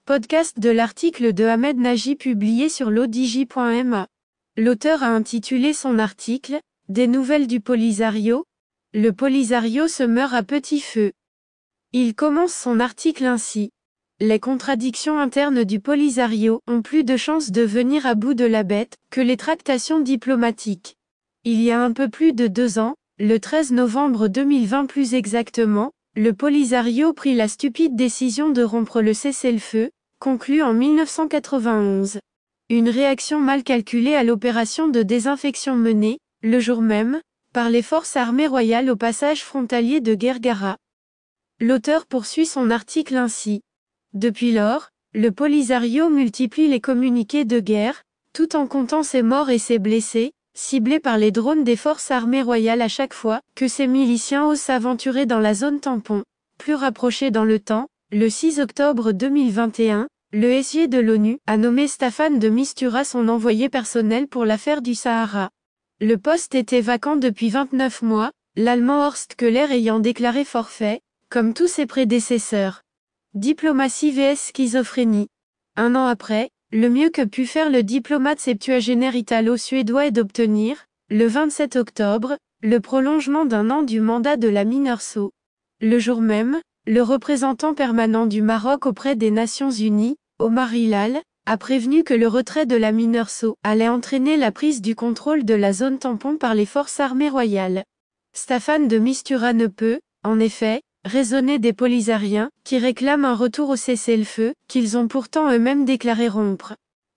Podcast de l'article de Ahmed Nagy publié sur l'odj.ma. L'auteur a intitulé son article « Des nouvelles du Polisario ». Le Polisario se meurt à petit feu. Il commence son article ainsi. Les contradictions internes du Polisario ont plus de chances de venir à bout de la bête que les tractations diplomatiques. Il y a un peu plus de 2 ans, le 13 novembre 2020 plus exactement, le Polisario prit la stupide décision de rompre le cessez-le-feu, conclu en 1991. Une réaction mal calculée à l'opération de désinfection menée, le jour même, par les forces armées royales au passage frontalier de Guergara. L'auteur poursuit son article ainsi. Depuis lors, le Polisario multiplie les communiqués de guerre, tout en comptant ses morts et ses blessés, ciblés par les drones des forces armées royales à chaque fois que ces miliciens osent s'aventurer dans la zone tampon. Plus rapproché dans le temps, le 6 octobre 2021, le SG de l'ONU a nommé Staffan de Mistura son envoyé personnel pour l'affaire du Sahara. Le poste était vacant depuis 29 mois, l'Allemand Horst Köhler ayant déclaré forfait, comme tous ses prédécesseurs. Diplomatie vs schizophrénie. 1 an après, le mieux que put faire le diplomate septuagénaire italo-suédois est d'obtenir, le 27 octobre, le prolongement d'1 an du mandat de la MINURSO. Le jour même, le représentant permanent du Maroc auprès des Nations Unies, Omar Hilal, a prévenu que le retrait de la MINURSO allait entraîner la prise du contrôle de la zone tampon par les forces armées royales. Staffan de Mistura ne peut, en effet, raisonner des Polisariens, qui réclament un retour au cessez-le-feu, qu'ils ont pourtant eux-mêmes déclaré rompre.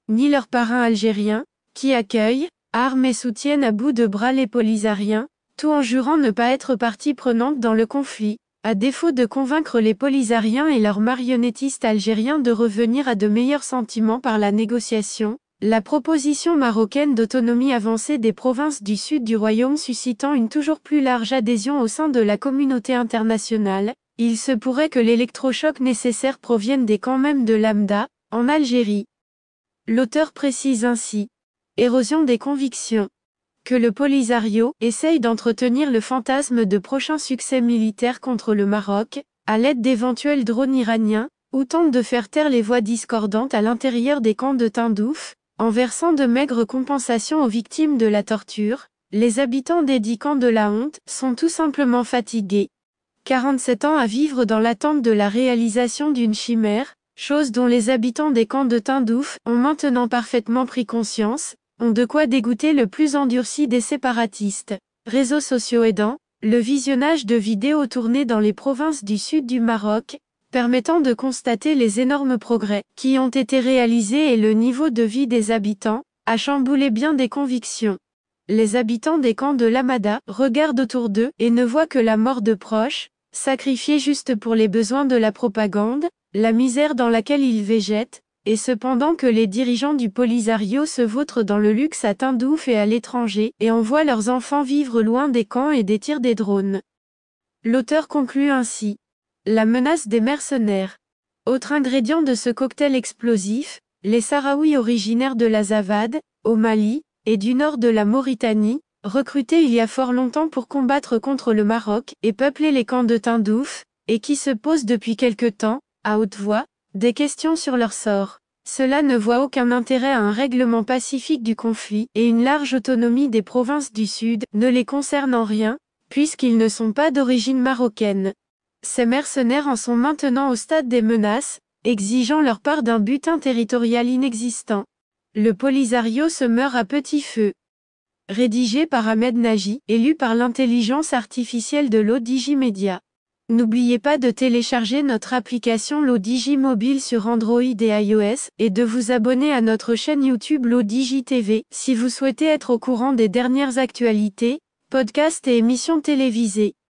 Ni leurs parrains algériens, qui accueillent, arment et soutiennent à bout de bras les Polisariens, tout en jurant ne pas être partie prenante dans le conflit, à défaut de convaincre les Polisariens et leurs marionnettistes algériens de revenir à de meilleurs sentiments par la négociation. La proposition marocaine d'autonomie avancée des provinces du sud du royaume suscitant une toujours plus large adhésion au sein de la communauté internationale, il se pourrait que l'électrochoc nécessaire provienne des camps même de Lamda, en Algérie. L'auteur précise ainsi. Érosion des convictions. Que le Polisario essaye d'entretenir le fantasme de prochains succès militaires contre le Maroc, à l'aide d'éventuels drones iraniens, ou tente de faire taire les voix discordantes à l'intérieur des camps de Tindouf, en versant de maigres compensations aux victimes de la torture, les habitants des 10 camps de la honte sont tout simplement fatigués. 47 ans à vivre dans l'attente de la réalisation d'une chimère, chose dont les habitants des camps de Tindouf ont maintenant parfaitement pris conscience, ont de quoi dégoûter le plus endurci des séparatistes. Réseaux sociaux aidant, le visionnage de vidéos tournées dans les provinces du sud du Maroc, permettant de constater les énormes progrès qui ont été réalisés et le niveau de vie des habitants, a chamboulé bien des convictions. Les habitants des camps de l'Hamada regardent autour d'eux et ne voient que la mort de proches, sacrifiés juste pour les besoins de la propagande, la misère dans laquelle ils végètent, et cependant que les dirigeants du Polisario se vautrent dans le luxe à Tindouf et à l'étranger et envoient leurs enfants vivre loin des camps et des tirs des drones. L'auteur conclut ainsi. La menace des mercenaires. Autre ingrédient de ce cocktail explosif, les Sahraouis originaires de l'Azawad, au Mali, et du nord de la Mauritanie, recrutés il y a fort longtemps pour combattre contre le Maroc et peupler les camps de Tindouf, et qui se posent depuis quelque temps, à haute voix, des questions sur leur sort. Cela ne voit aucun intérêt à un règlement pacifique du conflit et une large autonomie des provinces du Sud ne les concerne en rien, puisqu'ils ne sont pas d'origine marocaine. Ces mercenaires en sont maintenant au stade des menaces, exigeant leur part d'un butin territorial inexistant. Le Polisario se meurt à petit feu. Rédigé par Ahmed Nagy, élu par l'intelligence artificielle de l'ODJ Media. N'oubliez pas de télécharger notre application l'ODJ Mobile sur Android et iOS, et de vous abonner à notre chaîne YouTube l'ODJ TV, si vous souhaitez être au courant des dernières actualités, podcasts et émissions télévisées.